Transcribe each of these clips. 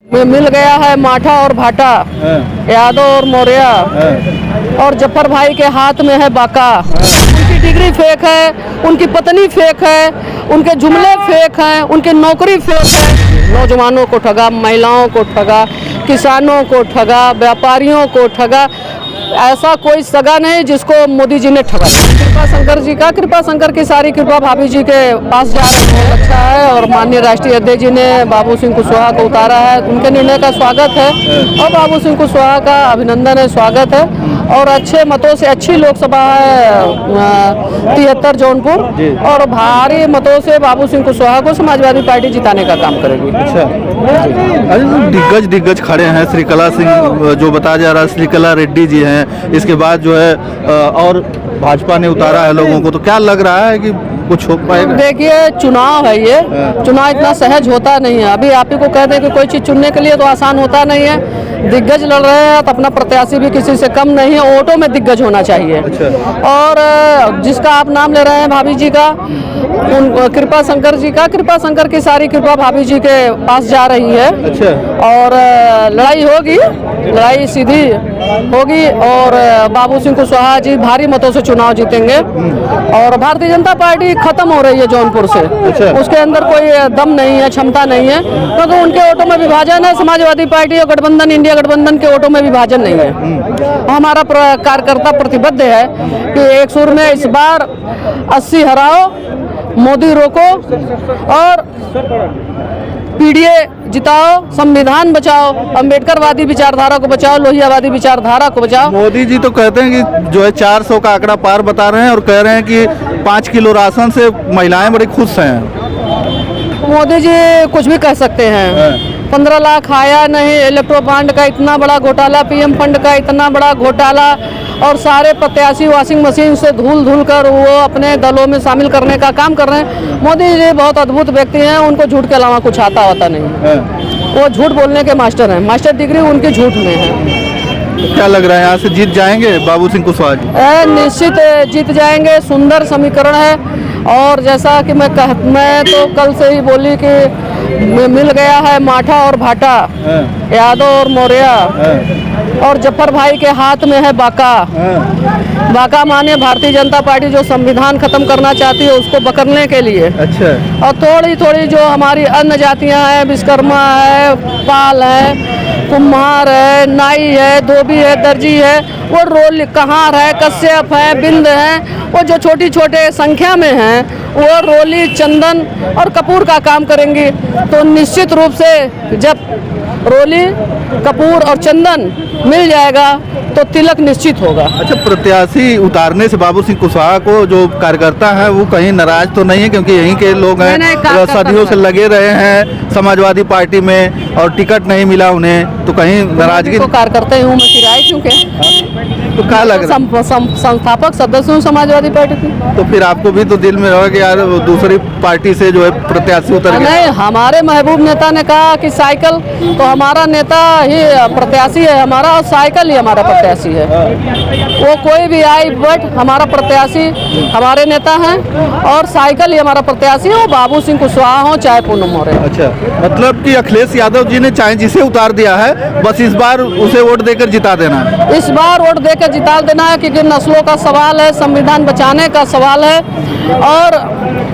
मिल गया है माठा और भाटा, यादव और मौर्य, और जफर भाई के हाथ में है बाका। उनकी डिग्री फेक है, उनकी पत्नी फेक है, उनके जुमले फेक हैं, उनकी नौकरी फेक है। नौजवानों को ठगा, महिलाओं को ठगा, किसानों को ठगा, व्यापारियों को ठगा। ऐसा कोई सगा नहीं जिसको मोदी जी ने ठगा। कृपा शंकर जी का, कृपा शंकर की सारी कृपा भाभी जी के पास जा रही है, अच्छा है। और माननीय राष्ट्रीय अध्यक्ष जी ने बाबू सिंह कुशवाहा को उतारा है, उनके निर्णय का स्वागत है और बाबू सिंह कुशवाहा का अभिनंदन है, स्वागत है। और अच्छे मतों से अच्छी लोकसभा है 73 जौनपुर, और भारी मतों से बाबू सिंह कुशवाहा को समाजवादी पार्टी जिताने का काम करेगी। अच्छा, दिग्गज खड़े हैं, श्रीकला सिंह जो बताया जा रहा है, श्रीकला रेड्डी जी हैं, इसके बाद जो है और भाजपा ने उतारा है लोगों को, तो क्या लग रहा है कि कुछ हो पाएगा? देखिए, चुनाव है ये, चुनाव इतना सहज होता नहीं है। अभी आप ही को कह दें कि कोई चीज़ चुनने के लिए तो आसान होता नहीं है। दिग्गज लड़ रहे हैं तो अपना प्रत्याशी भी किसी से कम नहीं है, वोटों में दिग्गज होना चाहिए। अच्छा। और जिसका आप नाम ले रहे हैं भाभी जी का, उन कृपा शंकर जी का, कृपा शंकर की सारी कृपा भाभी जी के पास जा रही है। अच्छा। और लड़ाई होगी, लड़ाई सीधी होगी और बाबू सिंह कुशवाहा जी भारी मतों से चुनाव जीतेंगे। और भारतीय जनता पार्टी खत्म हो रही है जौनपुर से। अच्छा। उसके अंदर कोई दम नहीं है, क्षमता नहीं है, क्योंकि तो उनके वोटों में विभाजन है। समाजवादी पार्टी और गठबंधन, इंडिया गठबंधन के वोटों में विभाजन नहीं है। हमारा कार्यकर्ता प्रतिबद्ध है कि एक सुर में इस बार 80 हराओ, मोदी रोको और पीडीए जिताओ, संविधान बचाओ, अम्बेडकरवादी विचारधारा को बचाओ, लोहियावादी विचारधारा को बचाओ। मोदी जी तो कहते हैं कि जो है 400 का आंकड़ा पार बता रहे हैं और कह रहे हैं कि 5 किलो राशन से महिलाएं बड़ी खुश हैं। मोदी जी कुछ भी कह सकते हैं। 15 लाख आया नहीं, इलेक्ट्रो बॉन्ड का इतना बड़ा घोटाला, पीएम फंड का इतना बड़ा घोटाला, और सारे प्रत्याशी वॉशिंग मशीन से धूल कर वो अपने दलों में शामिल करने का काम कर रहे हैं। मोदी जी बहुत अद्भुत व्यक्ति हैं, उनको झूठ के अलावा कुछ आता होता नहीं। वो झूठ बोलने के मास्टर हैं, मास्टर डिग्री उनकी झूठ में है। क्या लग रहा है यहाँ से जीत जाएंगे बाबू सिंह कुशवाहा जी? निश्चित जीत जाएंगे, सुंदर समीकरण है। और जैसा कि मैं तो कल से ही बोली कि मिल गया है माठा और भाटा, यादव और मौर्य, और जफर भाई के हाथ में है बाका। बाका माने भारतीय जनता पार्टी जो संविधान खत्म करना चाहती है उसको पकड़ने के लिए। अच्छा। और थोड़ी थोड़ी जो हमारी अन्य जातियां हैं, विश्वकर्मा है, पाल है, कुम्हार है, नाई है, धोबी है, दर्जी है, वो रोल कहार है, कश्यप है, बिंद है, वो जो छोटी छोटे संख्या में हैं, वो रोली, चंदन और कपूर का काम करेंगी। तो निश्चित रूप से जब रोली, कपूर और चंदन मिल जाएगा तो तिलक निश्चित होगा। अच्छा, प्रत्याशी उतारने से बाबू सिंह कुशवाहा को जो कार्यकर्ता है वो कहीं नाराज तो नहीं है? क्योंकि यहीं के लोग हैं, सदियों से लगे रहे हैं समाजवादी पार्टी में और टिकट नहीं मिला उन्हें, तो कहीं नाराजगी? कार्यकर्ता हूँ मैं, किराए क्योंकि तो क्या लग रहा है? संस्थापक सदस्य हूँ समाजवादी पार्टी की। तो फिर आपको भी तो दिल में होगा कि यार दूसरी पार्टी से जो है प्रत्याशी उतर गया। नहीं, हमारे महबूब नेता ने कहा कि साइकिल, तो हमारा नेता ही प्रत्याशी है हमारा, और साइकिल ही हमारा प्रत्याशी है। वो कोई भी आए, बट हमारा प्रत्याशी हमारे नेता हैं और साइकिल ही हमारा प्रत्याशी है, बाबू सिंह कुशवाहा हो चाहे पूनम मौर्य। अच्छा, मतलब कि अखिलेश यादव जी ने चाहे जिसे उतार दिया है, बस इस बार उसे वोट देकर जिता देना है। इस बार वोट देकर जिता देना है, क्योंकि नस्लों का सवाल है, संविधान बचाने का सवाल है, और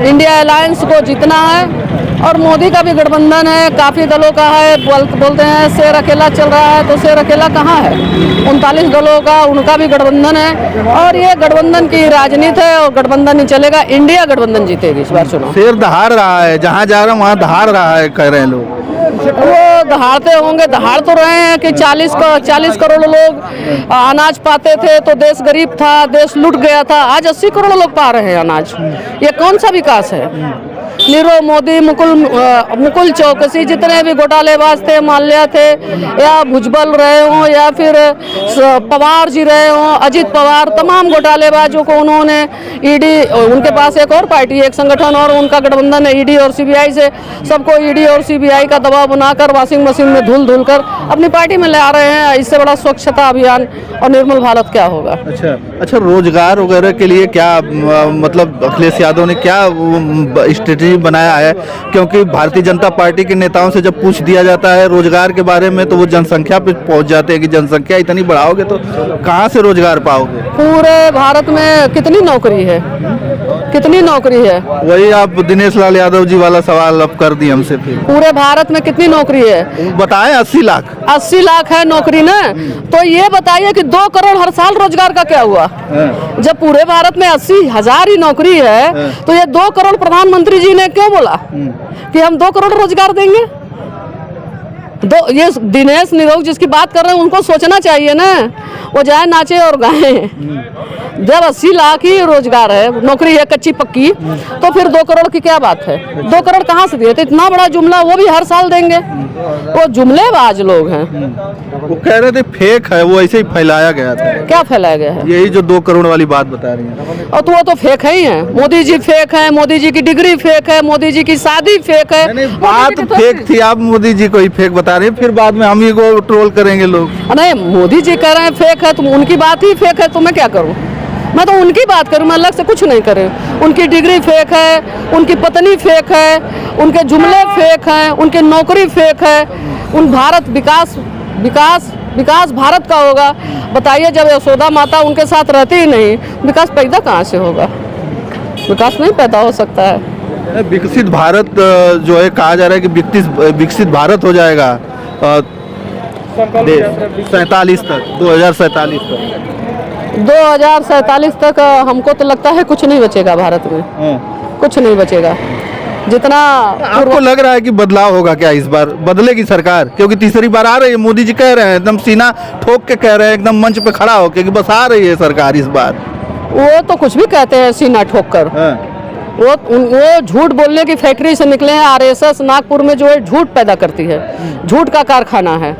इंडिया अलायंस को जीतना है। और मोदी का भी गठबंधन है, काफ़ी दलों का है। बोलते हैं शेर अकेला चल रहा है, तो शेर अकेला कहाँ है? 39 दलों का उनका भी गठबंधन है, और ये गठबंधन की राजनीति है, और गठबंधन नहीं चलेगा, इंडिया गठबंधन जीतेगी इस बार चुनाव। शेर दहाड़ रहा है, जहाँ जा रहा है वहाँ दहाड़ रहा है, कह रहे हैं लोग। वो दहाड़ते होंगे, दहाड़ तो रहे हैं कि 40 करोड़ लोग अनाज पाते थे तो देश गरीब था, देश लूट गया था। आज 80 करोड़ लोग पा रहे हैं अनाज। ये कौन सा विकास है? नीरव मोदी, मुकुल चौकसी, जितने भी घोटालेबाज थे, माल्या थे, या भुजबल रहे हों, या फिर पवार जी रहे हों, अजित पवार, तमाम घोटालेबाजों को उन्होंने ईडी, उनके पास एक और पार्टी, एक संगठन और उनका गठबंधन है ईडी और सीबीआई से, सबको ईडी और सीबीआई का दबाव बनाकर वॉशिंग मशीन में धुल कर अपनी पार्टी में ले आ रहे हैं। इससे बड़ा स्वच्छता अभियान और निर्मल भारत क्या होगा? अच्छा, रोजगार वगैरह के लिए क्या मतलब अखिलेश यादव ने क्या स्ट्रेटेजी नहीं बनाया है, क्योंकि भारतीय जनता पार्टी के नेताओं से जब पूछ दिया जाता है रोजगार के बारे में तो वो जनसंख्या पे पहुंच जाते हैं कि जनसंख्या इतनी बढ़ाओगे तो कहाँ से रोजगार पाओगे। पूरे भारत में कितनी नौकरी है, कितनी नौकरी है? वही आप दिनेश लाल यादव जी वाला सवाल अब कर दिए हमसे। फिर पूरे भारत में कितनी नौकरी है? बताएं 80 लाख। 80 लाख है नौकरी ना, तो ये बताइए कि 2 करोड़ हर साल रोजगार का क्या हुआ? जब पूरे भारत में 80,000 ही नौकरी है तो ये 2 करोड़ प्रधानमंत्री जी ने क्यों बोला कि हम 2 करोड़ रोजगार देंगे? ये दिनेश निरोग जिसकी बात कर रहे हैं उनको सोचना चाहिए ना, वो जाए नाचे और गाए। जब 80 लाख ही रोजगार है, नौकरी है कच्ची पक्की, तो फिर 2 करोड़ की क्या बात है? 2 करोड़ कहाँ से दिए? तो इतना बड़ा जुमला वो भी हर साल देंगे, वो जुमलेबाज लोग हैं। वो कह रहे थे फेक है, वो ऐसे ही फैलाया गया था। क्या फैलाया गया है? यही जो 2 करोड़ वाली बात बता रही हैं। और तो वो तो फेक है ही है। मोदी जी फेक है, मोदी जी की डिग्री फेक है, मोदी जी की शादी फेक है। नहीं, बात फेक थी, आप मोदी जी को ही फेक बता रहे हैं, फिर बाद में हम ही को ट्रोल करेंगे लोग। नहीं, मोदी जी कह रहे हैं फेक है तो उनकी बात ही फेक है, तो मैं क्या करूं? मैं तो उनकी बात करूं, मैं अलग से कुछ नहीं करूं। उनकी डिग्री फेक है, उनकी पत्नी फेक है, उनके जुमले फेक हैं, उनकी नौकरी फेक है। उन भारत विकास विकास विकास भारत का होगा। बताइए, जब यशोदा माता उनके साथ रहती ही नहीं, विकास पैदा कहाँ से होगा? विकास नहीं पैदा हो सकता है। विकसित भारत जो है कहा जा रहा है कि विकसित भारत हो जाएगा 47 तक, 2047 तक। 2047 तक हमको तो लगता है कुछ नहीं बचेगा भारत में, कुछ नहीं बचेगा। जितना आपको लग रहा है कि बदलाव होगा क्या इस बार? बदलेगी सरकार? क्योंकि तीसरी बार आ रही है, मोदी जी कह रहे हैं, एकदम सीना ठोक के कह रहे हैं, एकदम मंच पे खड़ा होकर कि बस आ रही है सरकार इस बार। वो तो कुछ भी कहते हैं सीना ठोक कर। वो झूठ बोलने की फैक्ट्री से निकले हैं। आरएसएस नागपुर में जो है झूठ पैदा करती है, झूठ का कारखाना है,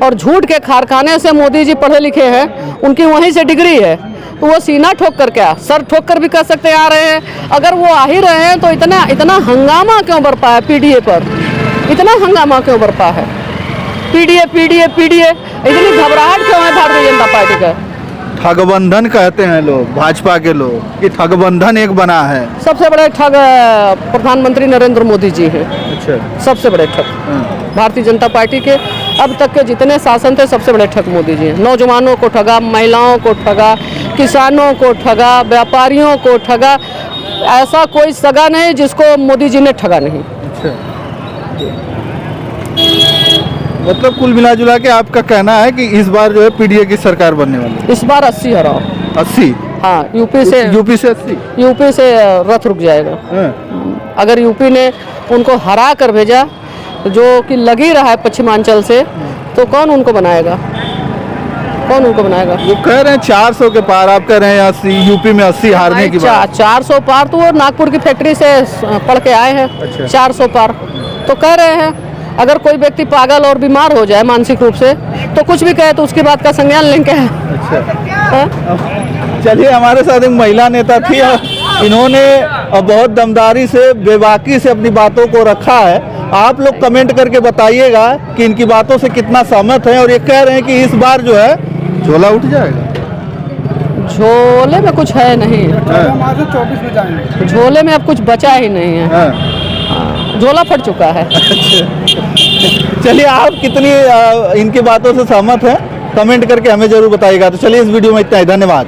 और झूठ के कारखाने से मोदी जी पढ़े लिखे हैं, उनकी वहीं से डिग्री है, तो वो सीना ठोक कर क्या, सर ठोक कर भी कह सकते आ रहे हैं। अगर वो आ ही रहे हैं तो इतना हंगामा क्यों बरपा है पीडीए पर? इतना हंगामा क्यों बरपा है? पीडीए पीडीए पीडीए, इतनी घबराहट क्यों है भारतीय जनता पार्टी का? ठगबंधन कहते हैं लोग, भाजपा के लोग, कि ठगबंधन एक बना है। सबसे बड़े ठग प्रधानमंत्री नरेंद्र मोदी जी हैं। अच्छा, सबसे बड़े ठग भारतीय जनता पार्टी के अब तक के जितने शासन थे, सबसे बड़े ठग मोदी जी हैं। नौजवानों को ठगा, महिलाओं को ठगा, किसानों को ठगा, व्यापारियों को ठगा। ऐसा कोई सगा नहीं जिसको मोदी जी ने ठगा नहीं। अच्छा, मतलब कुल मिला जुला के आपका कहना है कि इस बार जो है पीडीए की सरकार बनने वाली है? इस बार 80 हराओ। 80? हाँ, यूपी से 80? यूपी से रथ रुक जाएगा। अगर यूपी ने उनको हरा कर भेजा, जो कि लग ही रहा है पश्चिमांचल से, तो कौन उनको बनाएगा? कौन उनको बनाएगा? वो कह रहे हैं 400 के पार, आप कह रहे हैं 80, यूपी में 80 हारने की बात। 400 पार तो वो नागपुर की फैक्ट्री से पढ़ के आए हैं। अच्छा। 400 पार तो कह रहे हैं। अगर कोई व्यक्ति पागल और बीमार हो जाए मानसिक रूप से, तो कुछ भी कहे तो उसकी बात का संज्ञान लेंगे। अच्छा, चलिए, हमारे साथ एक महिला नेता थी, इन्होंने बहुत दमदारी से, बेबाकी से अपनी बातों को रखा है। आप लोग कमेंट करके बताइएगा कि इनकी बातों से कितना सहमत है। और ये कह रहे हैं कि इस बार जो है झोला उठ जाएगा। झोले में कुछ है नहीं, 24 में जाएंगे। झोले में अब कुछ बचा ही नहीं है। झोला फट चुका है। चलिए, आप कितनी इनकी बातों से सहमत हैं, कमेंट करके हमें जरूर बताइएगा। तो चलिए, इस वीडियो में इतना ही, धन्यवाद।